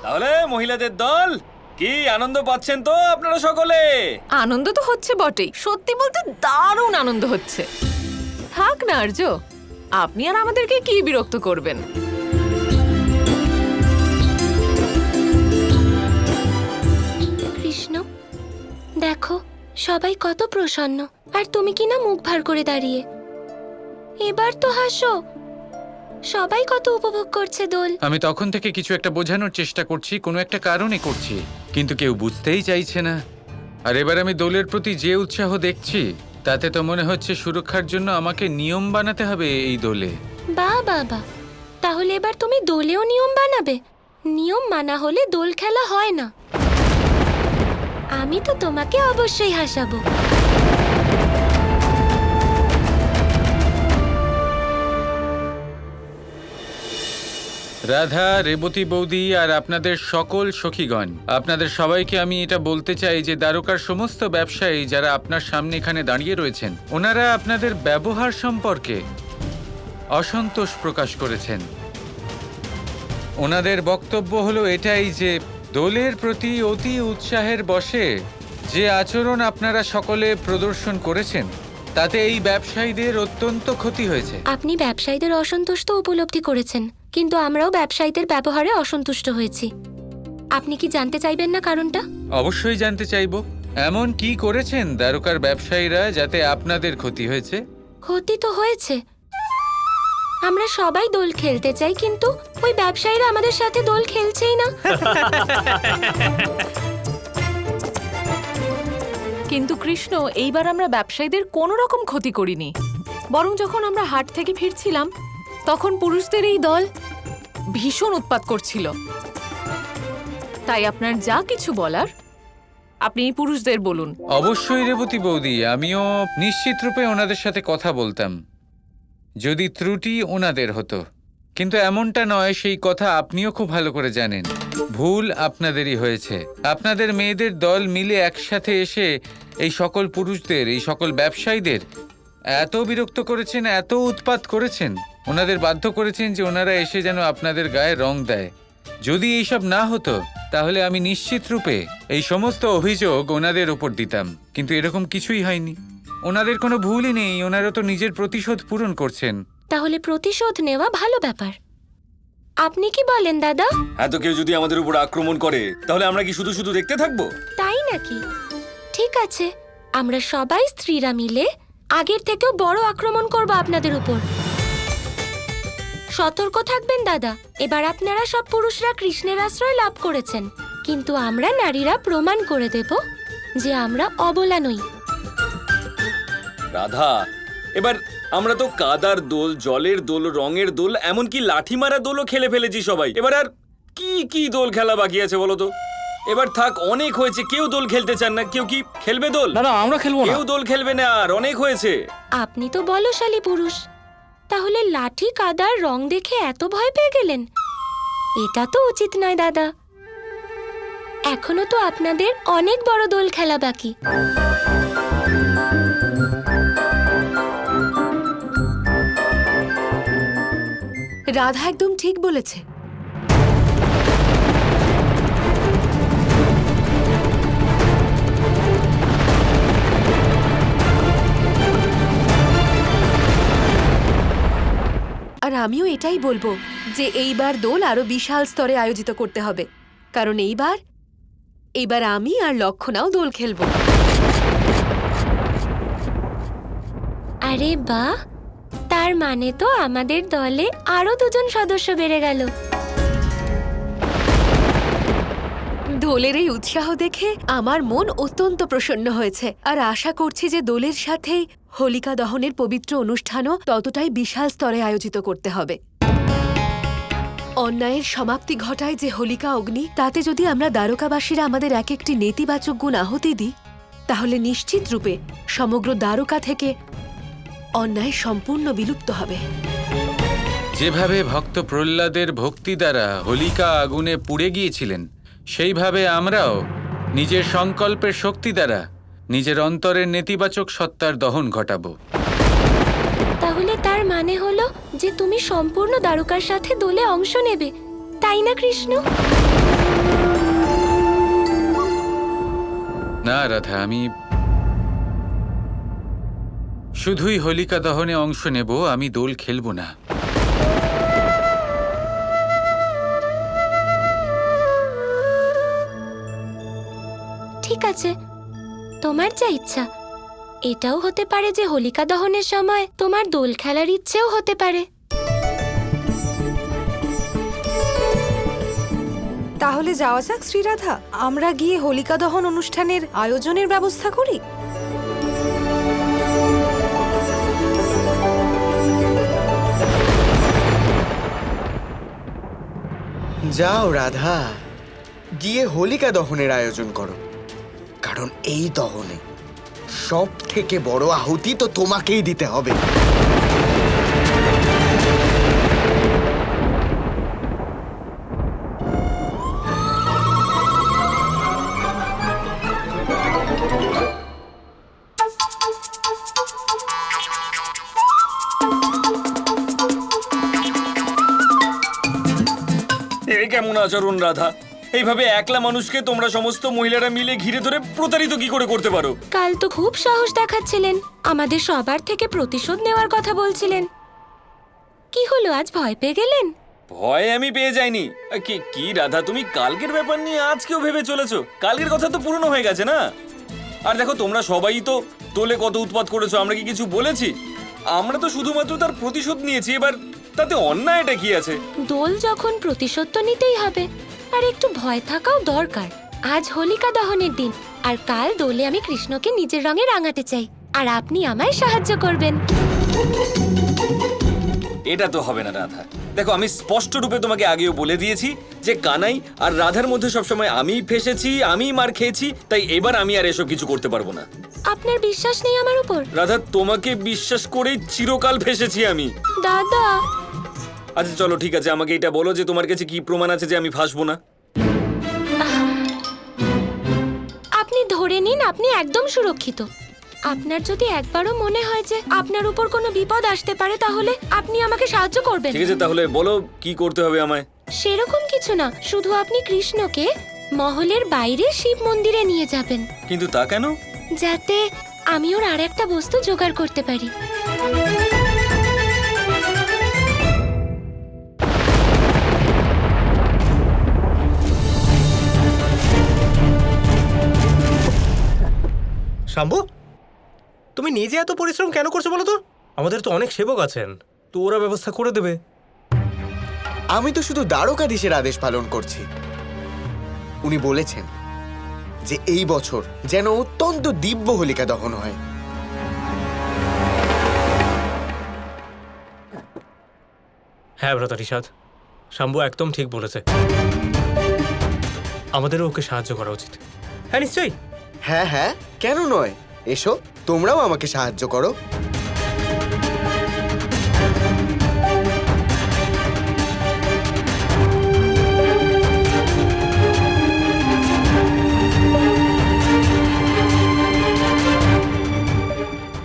তাহলে মহিলাদের দল কি আনন্দ পাচ্ছেন তো আপনারা সকলে? আনন্দ তো হচ্ছে বটেই, সত্যি বলতে দারুণ আনন্দ হচ্ছে। থাক না আর্য, আপনি আর আমাদেরকে কি বিরক্ত করবেন? কৃষ্ণ, দেখো সবাই কত প্রসন্ন, আর তুমি কি না মুখ ভার করে দাঁড়িয়ে। এবার তো হাসো, সবাই কত উপভোগ করছে দোল। আমি তখন থেকে কিছু একটা বোঝানোর চেষ্টা করছি, কোনো একটা কারণে করছি, কিন্তু কেউ বুঝতেই চাইছে না। আর এবার আমি দোলের প্রতি যে উৎসাহ দেখছি, তাতে তো মনে হচ্ছে সুরক্ষার জন্য আমাকে নিয়ম বানাতে হবে এই দোলে। বাহ বাবা, তাহলে এবার তুমি দোলেও নিয়ম বানাবে? নিয়ম মানা হলে দোল খেলা হয় না। আমি তো তোমাকে অবশ্যই হাসাবো। রাধা, রেবতী বৌদি আর আপনাদের সকল সখীগণ, আপনাদের সবাইকে আমি এটা বলতে চাই যে দ্বারকার সমস্ত ব্যবসায়ী যারা আপনার সামনে এখানে দাঁড়িয়ে রয়েছেন, ওনারা আপনাদের ব্যবহার সম্পর্কে অসন্তোষ প্রকাশ করেছেন। ওনাদের বক্তব্য হলো এটাই যে দোলের প্রতি অতি উৎসাহের বশে যে আচরণ আপনারা সকলে প্রদর্শন করেছেন, তাতে এই ব্যবসায়ীদের অত্যন্ত ক্ষতি হয়েছে। আপনি ব্যবসায়ীদের অসন্তুষ্ট উপলব্ধি করেছেন, কিন্তু আমরাও ব্যবসায়ীদের ব্যবহারে অসন্তুষ্ট হয়েছি। আপনি কি জানতে চাইবেন না কারণটা? অবশ্যই জানতে চাইব। এমন কি করেছেন দ্বারকার ব্যবসায়ীরা যাতে আপনাদের ক্ষতি হয়েছে? ক্ষতি তো হয়েছে। আমরা সবাই দোল খেলতে চাই, কিন্তু ওই ব্যবসায়ীরা আমাদের সাথে দোল খেলছেই না। কিন্তু কৃষ্ণ, এইবার আমরা ব্যবসায়ীদের কোনো রকম ক্ষতি করিনি। বরং যখন আমরা হাট থেকে ফিরছিলাম, তখন পুরুষদের এই দল ভীষণ উৎপাত করছিল। তাই আপনার যা কিছু বলার আপনি এই পুরুষদের বলুন। অবশ্যই রেবতী বৌদি, আমিও নিশ্চিত রূপে ওনাদের সাথে কথা বলতাম যদি ত্রুটি ওনাদের হতো, কিন্তু এমনটা নয়, সেই কথা আপনিও খুব ভালো করে জানেন। ভুল আপনাদেরই হয়েছে। আপনাদের মেয়েদের দল মিলে একসাথে এসে এই সকল পুরুষদের, এই সকল ব্যবসায়ীদের এত বিরক্ত করেছেন, এত উৎপাত করেছেন, ওনাদের বাধ্য করেছেন যে ওনারা এসে যেন আপনাদের গায়ে রং দেয়। যদি এইসব না হতো তাহলে আমি নিশ্চিত রূপে এই সমস্ত অভিযোগ ওনাদের ওপর দিতাম, কিন্তু এরকম কিছুই হয়নি। ওনাদের কোনো ভুলই নেই, ওনারা তো নিজের প্রতিশোধ পূরণ করছেন। তাহলে প্রতিশোধ নেওয়া ভালো ব্যাপার। আপনি কি বলেন দাদা? এত কেউ যদি আমাদের উপর আক্রমণ করে, তাহলে আমরা কি শুধু শুধু দেখতে থাকবো? তাই নাকি? ঠিক আছে, আমরা সবাই স্ত্রীরা মিলে আগের থেকেও বড় আক্রমণ করব আপনাদের উপর। সতর্ক থাকবেন দাদা। এবার আপনারা সব পুরুষরা কৃষ্ণের আশ্রয় লাভ করেছেন, কিন্তু আমরা নারীরা প্রমাণ করে দেব যে আমরা অবলা নই। রাধা, এবার আমরা তো কাদার দোল, জলের দোল, রঙের দোল, এমনকি লাঠি মারা দোলও খেলে ফেলেছি সবাই। এবার আর কি কি দোল খেলা বাকি আছে বলো তো? এবার থাক, অনেক হয়েছে। কেউ দোল খেলতে চান না? কেউ কি খেলবে দোল? না না, আমরা খেলবো না। কেউ দোল খেলবে না, আর অনেক হয়েছে। আপনি তো বলশালী পুরুষ, তাহলে লাঠি কাদার রং দেখে এত ভয় পেয়ে গেলেন? এটা তো উচিত নয় দাদা। এখনো তো আপনাদের অনেক বড় দোল খেলা বাকি। রাধা একদম ঠিক বলেছে। আর আমিও এটাই বলবো যে এইবার দোল আরো বিশাল স্তরে আয়োজিত করতে হবে, কারণ এইবার আমি আর লক্ষণাও দোল খেলবো। আরে বাহ, তার মানে তো আমাদের দলে আরো 2 জন সদস্য বেড়ে গেল। দোলের এই উৎসাহ দেখে আমার মন অত্যন্ত প্রসন্ন হয়েছে, আর আশা করছি যে দোলের সাথেই হোলিকা দহনের পবিত্র অনুষ্ঠানও ততটাই বিশাল স্তরে আয়োজিত করতে হবে। অন্যায়ের সমাপ্তি ঘটায় যে হোলিকা অগ্নি, তাতে যদি আমরা দ্বারকাবাসীরা আমাদের এক একটি নেতিবাচক গুণ আহুতি দিই, তাহলে নিশ্চিত রূপে সমগ্র দ্বারকা থেকে অন্যায় সম্পূর্ণ বিলুপ্ত হবে। যেভাবে ভক্ত প্রহ্লাদের ভক্তি দ্বারা হোলিকা আগুনে পুড়ে গিয়েছিলেন, সেইভাবে আমরাও নিজের সংকল্পের শক্তি দ্বারা নিজের অন্তরের নেতিবাচক সত্তার দহন ঘটাবো। তাহলে তার মানে হলো যে তুমি সম্পূর্ণ দ্বারকার সাথে দোলে অংশ নেবে, তাই না কৃষ্ণ? না রাধা, আমি শুধুই হোলিকা দহনে অংশ নেব, আমি দোল খেলবো না। ঠিক আছে, তোমার যা ইচ্ছা। এটাও হতে পারে যে হোলিকা দহনের সময় তোমার দোল খেলার ইচ্ছেও হতে পারে। তাহলে যাওয়া যাক শ্রীরাধা, আমরা গিয়ে হোলিকা দহন অনুষ্ঠানের আয়োজনের ব্যবস্থা করি। যাও রাধা, গিয়ে হোলিকা দহনের আয়োজন করো, কারণ এই দহনে সব থেকে বড় আহুতি তো তোমাকেই দিতে হবে। এই কেমন আচরণ রাধা? এইভাবে একলা মানুষকে তোমরা সমস্ত মহিলারা মিলে ঘিরে ধরে প্রতারিত কি করে করতে পারো? কাল তো খুব সাহস দেখাচ্ছিলেন, আমাদের সবার থেকে প্রতিশোধ নেওয়ার কথা বলছিলেন। কি হলো, আজ ভয় পেয়ে গেলেন? ভয় আমি পেয়ে যাইনি। কি রাধা, তুমি কালকের ব্যাপার নিয়ে আজকেও ভেবে চলেছো? কালকের কথা তো পুরনো হয়ে গেছে না। আর দেখো, তোমরা সবাই তো দোলে কত উৎপাত করেছো, আমরা কি কিছু বলেছি? আমরা তো শুধুমাত্র তার প্রতিশোধ নিয়েছি। এবার তাতে অন্যায়টা কি আছে? দোল যখন, প্রতিশোধ তো নিতেই হবে, আর একটু ভয় থাকাও দরকার। আজ হোলিকা দহনের দিন, আর কাল দোলে আমি কৃষ্ণকে নিজের রঙে রাঙাতে চাই, আর আপনি আমায় সাহায্য করবেন। এটা তো হবে না রাধা। দেখো, আমি স্পষ্ট রূপে তোমাকে আগেও বলে দিয়েছি যে কানাই আর রাধার মধ্যে সবসময় আমিই ফেসেছি, আমিই মার খেয়েছি, তাই এবার আমি আর এসব কিছু করতে পারবো না। আপনার বিশ্বাস নেই আমার উপর? রাধা, তোমাকে বিশ্বাস করেই চিরকাল ফেসেছি আমি। দাদা, আচ্ছা চলো, ঠিক আছে, আমাকে এটা বলো যে তোমার কাছে কি প্রমাণ আছে যে আমি ফাঁসবো না? আপনি ধরে নিন আপনি একদম সুরক্ষিত। আপনার যদি একবারও মনে হয় যে আপনার উপর কোনো বিপদ আসতে পারে, তাহলে আপনি আমাকে সাহায্য করবেন। ঠিক আছে, তাহলে বলো কি করতে হবে আমায়। সেরকম কিছু না, শুধু আপনি কৃষ্ণকে মহলের বাইরে শিব মন্দিরে নিয়ে যাবেন, কিন্তু তা কেন? যাতে আমি ওর আর একটা বস্তু জোগাড় করতে পারি। শাম্ভু, তুমি নিজে এত পরিশ্রম কেন করছো বলো তো? আমাদের তো অনেক সেবক আছেন, তো ওরা ব্যবস্থা করে দেবে। আমি তো শুধু দ্বারকাধীশের আদেশ পালন করছি। উনি বলেছেন যে এই বছর যেন অত্যন্ত দিব্য হোলিকা দহন হয়। হ্যাঁ ভ্রাতা ঋষাদ, শাম্ভু একদম ঠিক বলেছে, আমাদেরও ওকে সাহায্য করা উচিত। হ্যাঁ নিশ্চয়ই। হ্যাঁ হ্যাঁ, কেন নয়, এসো তোমরাও আমাকে সাহায্য করো।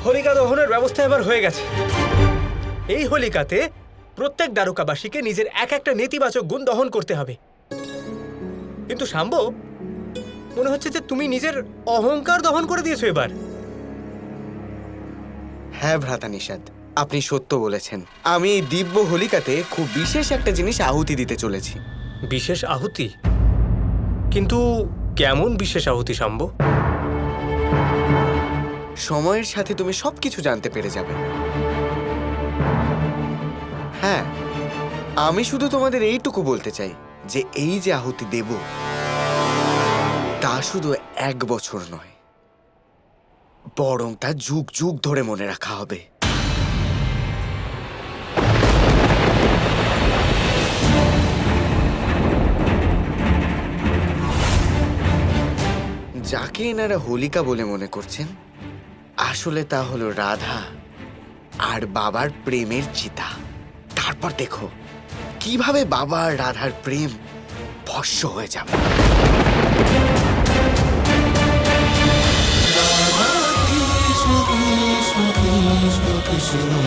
হোলিকা দহনের ব্যবস্থা এবার হয়ে গেছে। এই হোলিকাতে প্রত্যেক দ্বারকাবাসীকে নিজের এক একটা নেতিবাচক গুণ দহন করতে হবে। কিন্তু শাম্ভু, মনে হচ্ছে যে তুমি নিজের অহংকার দহন করে দিয়েছো এবার। হ্যাঁ ভ্রাতা নিষাদ, আপনি সত্য বলেছেন। আমি এই দিব্য হোলিকাতে খুব বিশেষ একটা জিনিস আহুতি দিতে চলেছি। বিশেষ আহুতি? কিন্তু কেমন বিশেষ আহুতি শাম্ভু? সময়ের সাথে তুমি সবকিছু জানতে পেরে যাবে। হ্যাঁ, আমি শুধু তোমাদের এইটুকু বলতে চাই যে এই যে আহুতি দেব, তা শুধু 1 বছর নয়, বরং তা যুগ যুগ ধরে মনে রাখা হবে। যাকে এনারা হোলিকা বলে মনে করছেন, আসলে তা হলো রাধা আর বাবার প্রেমের চিতা। তারপর দেখো কিভাবে বাবা আর রাধার প্রেম ভস্ম হয়ে যাবে। Krishna Krishna Krishna Krishna